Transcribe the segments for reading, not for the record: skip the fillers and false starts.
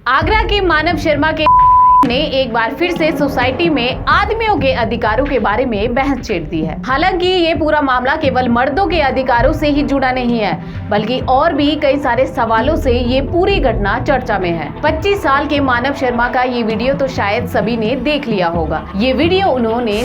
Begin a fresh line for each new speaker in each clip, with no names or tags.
आगरा के मानव शर्मा के ने एक बार फिर से सोसाइटी में आदमियों के अधिकारों के बारे में बहस छेड़ दी है। हालांकि ये पूरा मामला केवल मर्दों के अधिकारों से ही जुड़ा नहीं है, बल्कि और भी कई सारे सवालों से ये पूरी घटना चर्चा में है। 25 साल के मानव शर्मा का ये वीडियो तो शायद सभी ने देख लिया होगा। ये वीडियो उन्होंने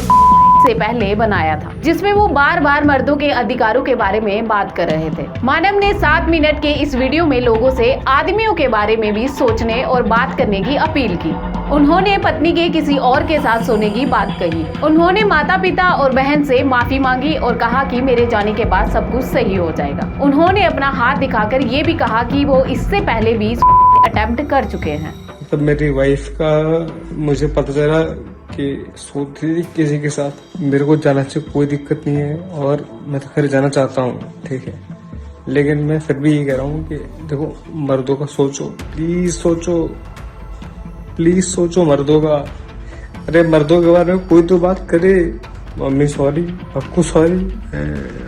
से पहले बनाया था, जिसमें वो बार बार मर्दों के अधिकारों के बारे में बात कर रहे थे। मानव ने 7 मिनट के इस वीडियो में लोगों से आदमियों के बारे में भी सोचने और बात करने की अपील की। उन्होंने पत्नी के किसी और के साथ सोने की बात कही। उन्होंने माता पिता और बहन से माफी मांगी और कहा कि मेरे जाने के बाद सब कुछ सही हो जाएगा। उन्होंने अपना हाथ दिखाकर ये भी कहा कि वो इससे पहले भी अटेम्प्ट कर चुके हैं।
तब मेरी वाइफ का मुझे पता चला कि सोती थी किसी के साथ। मेरे को जाना से कोई दिक्कत नहीं है और मैं तो घर जाना चाहता हूँ, ठीक है, लेकिन मैं फिर भी ये कह रहा हूँ कि देखो मर्दों का सोचो, प्लीज सोचो मर्दों का। अरे मर्दों के बारे में कोई तो बात करे। मम्मी सॉरी, आपको sorry,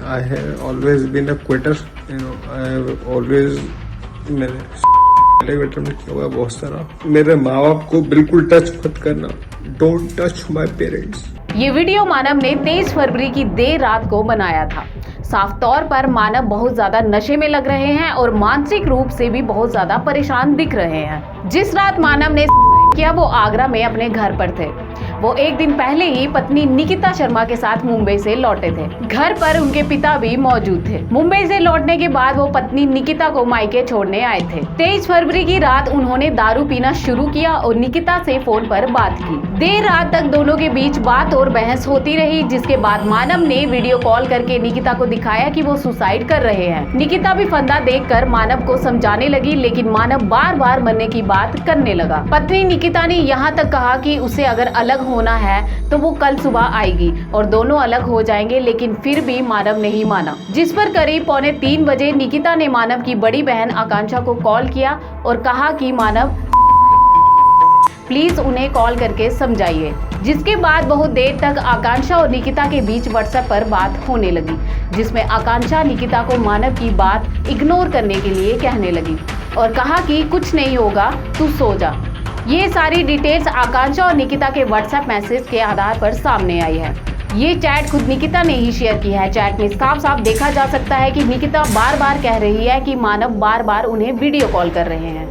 I have always been a quitter, I have always मेरे किया हुआ बहुत सारा। मेरे माँ बाप को बिल्कुल टच मत करना, डोंट टच माई पेरेंट्स।
ये वीडियो मानव ने 23 फरवरी की देर रात को बनाया था। साफ तौर पर मानव बहुत ज्यादा नशे में लग रहे हैं और मानसिक रूप से भी बहुत ज्यादा परेशान दिख रहे हैं। जिस रात मानव ने किया वो आगरा में अपने घर पर थे। वो एक दिन पहले ही पत्नी निकिता शर्मा के साथ मुंबई से लौटे थे। घर पर उनके पिता भी मौजूद थे। मुंबई से लौटने के बाद वो पत्नी निकिता को मायके छोड़ने आए थे। 23 फरवरी की रात उन्होंने दारू पीना शुरू किया और निकिता से फोन पर बात की। देर रात तक दोनों के बीच बात और बहस होती रही, जिसके बाद मानव ने वीडियो कॉल करके निकिता को दिखाया कि वो सुसाइड कर रहे हैं। निकिता भी फंदा देखकर मानव को समझाने लगी, लेकिन मानव बार बार मरने की बात करने लगा। पत्नी निकिता ने यहाँ तक कहा कि उसे अगर अलग होना है तो वो कल सुबह आएगी और दोनों अलग हो जाएंगे, लेकिन फिर भी मानव नहीं माना। जिस पर करीब 2:45 बजे निकिता ने मानव की बड़ी बहन आकांक्षा को कॉल किया और कहा कि मानव प्लीज उन्हें कॉल करके समझाइए। जिसके बाद बहुत देर तक आकांक्षा और निकिता के बीच व्हाट्सएप पर बात होने लगी, जिसमें आकांक्षा निकिता को मानव की बात इग्नोर करने के लिए कहने लगी और कहा कि कुछ नहीं होगा, तू सो जा। ये सारी डिटेल्स आकांक्षा और निकिता के व्हाट्सएप मैसेज के आधार पर सामने आई है। ये चैट खुद निकिता ने ही शेयर की है। चैट में साफ साफ देखा जा सकता है कि निकिता बार बार कह रही है कि मानव बार बार उन्हें वीडियो कॉल कर रहे हैं,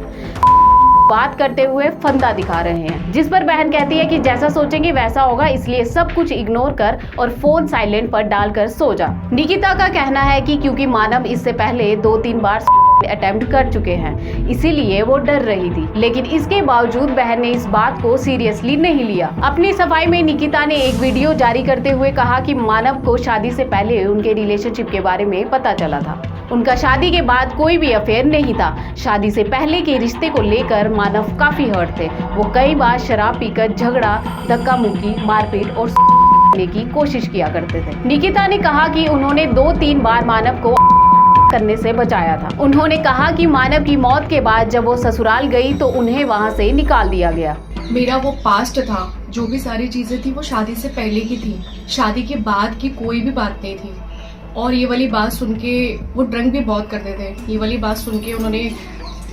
बात करते हुए फंदा दिखा रहे हैं। जिस पर बहन कहती है कि जैसा सोचेंगे वैसा होगा, इसलिए सब कुछ इग्नोर कर और फोन साइलेंट पर डालकर सो जा। निकिता का कहना है कि क्योंकि मानव इससे पहले 2-3 बार अटेम्प्ट कर चुके हैं, इसीलिए वो डर रही थी, लेकिन इसके बावजूद बहन ने इस बात को सीरियसली नहीं लिया। अपनी सफाई में निकिता ने एक वीडियो जारी करते हुए कहा कि मानव को शादी से पहले उनके रिलेशनशिप के बारे में पता चला था। उनका शादी के बाद कोई भी अफेयर नहीं था। शादी से पहले के रिश्ते को लेकर मानव काफी हर्ट थे। वो कई बार शराब पीकर झगड़ा, धक्का मुक्की, मारपीट और की कोशिश किया करते थे। निकिता ने कहा कि उन्होंने 2-3 बार मानव को करने से बचाया था। उन्होंने कहा कि मानव की मौत के बाद जब वो ससुराल गई तो उन्हें वहां से निकाल दिया गया।
मेरा वो पास्ट था, जो भी सारी चीजें थी वो शादी से पहले की थी, शादी के बाद की कोई भी बात नहीं थी। और ये वाली बात सुन के वो ड्रंक भी बहुत करते थे। ये वाली बात सुन के उन्होंने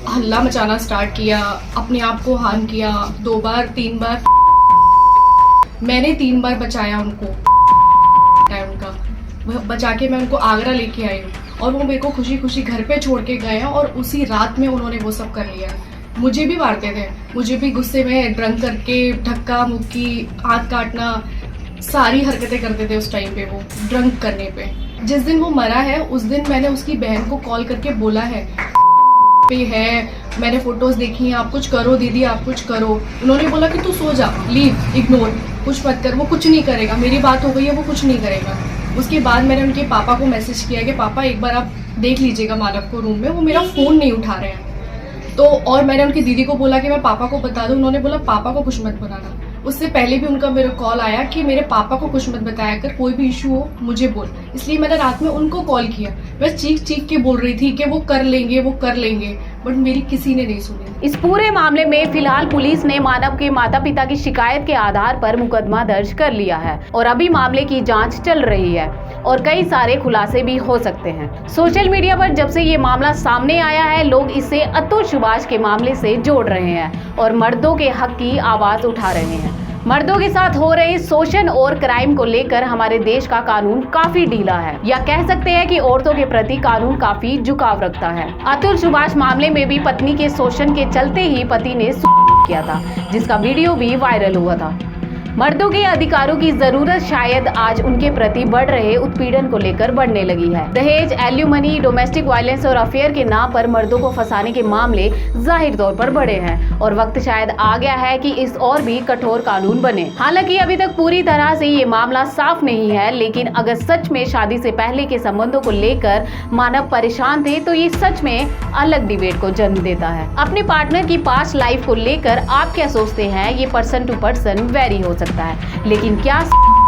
हल्ला मचाना स्टार्ट किया, अपने आप को हार्म किया। 2 बार 3 बार मैंने 3 बार बचाया उनको। उनका बचा के मैं उनको आगरा लेके आई हूँ और वो मेरे को खुशी खुशी घर पे छोड़ के गए हैं और उसी रात में उन्होंने वो सब कर लिया। मुझे भी मारते थे, मुझे भी गुस्से में ड्रंक करके धक्का मुक्की, हाथ काटना, सारी हरकतें करते थे उस टाइम पे वो ड्रंक करने पे। जिस दिन वो मरा है उस दिन मैंने उसकी बहन को कॉल करके बोला है पे है, मैंने फोटोज देखी हैं, आप कुछ करो दीदी, आप कुछ करो। उन्होंने बोला कि तू सो जा, लीव, इग्नोर, कुछ मत कर, वो कुछ नहीं करेगा, मेरी बात हो गई है, वो कुछ नहीं करेगा। उसके बाद मैंने उनके पापा को मैसेज किया कि पापा एक बार आप देख लीजिएगा मानव को रूम में, वो मेरा फ़ोन नहीं उठा रहे हैं। तो और मैंने उनकी दीदी को बोला कि मैं पापा को बता दूं। उन्होंने बोला पापा को कुछ मत बताना। उससे पहले भी उनका मेरा कॉल आया कि मेरे पापा को कुछ मत बताया कर, कोई भी इशू हो मुझे बोल। इसलिए मैंने रात में उनको कॉल किया। मैं चीख चीख के बोल रही थी कि वो कर लेंगे, वो कर लेंगे, बट मेरी किसी ने नहीं सुनी।
इस पूरे मामले में फिलहाल पुलिस ने मानव के माता पिता की शिकायत के आधार पर मुकदमा दर्ज कर लिया है और अभी मामले की जांच चल रही है। और कई सारे खुलासे भी हो सकते हैं। सोशल मीडिया पर जब से ये मामला सामने आया है, लोग इसे अतुल सुभाष के मामले से जोड़ रहे हैं और मर्दों के हक की आवाज उठा रहे हैं। मर्दों के साथ हो रहे शोषण और क्राइम को लेकर हमारे देश का कानून काफी ढीला है, या कह सकते हैं कि औरतों के प्रति कानून काफी झुकाव रखता है। अतुल सुभाष मामले में भी पत्नी के शोषण के चलते ही पति ने किया था, जिसका वीडियो भी वायरल हुआ था। मर्दों के अधिकारों की जरूरत शायद आज उनके प्रति बढ़ रहे उत्पीड़न को लेकर बढ़ने लगी है। दहेज, एल्यूमनी, डोमेस्टिक वायलेंस और अफेयर के नाम पर मर्दों को फंसाने के मामले जाहिर तौर पर बढ़े हैं और वक्त शायद आ गया है कि इस और भी कठोर कानून बने। हालांकि अभी तक पूरी तरह से ये मामला साफ नहीं है, लेकिन अगर सच में शादी से पहले के संबंधों को लेकर मानव परेशान थे तो ये सच में अलग डिबेट को जन्म देता है। अपने पार्टनर की पास्ट लाइफ को लेकर आप क्या सोचते हैं, ये पर्सन टू पर्सन वेरी हो सकता है, लेकिन क्या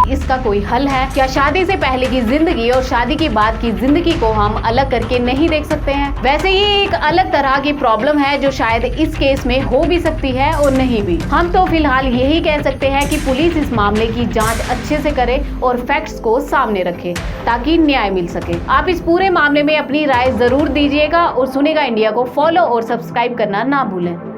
इसका कोई हल है? क्या शादी से पहले की जिंदगी और शादी के बाद की जिंदगी को हम अलग करके नहीं देख सकते हैं? वैसे ये एक अलग तरह की प्रॉब्लम है जो शायद इस केस में हो भी सकती है और नहीं भी। हम तो फिलहाल यही कह सकते हैं कि पुलिस इस मामले की जांच अच्छे से करे और फैक्ट्स को सामने रखे ताकि न्याय मिल सके। आप इस पूरे मामले में अपनी राय जरूर दीजिएगा और सुनेगा इंडिया को फॉलो और सब्सक्राइब करना ना भूलें।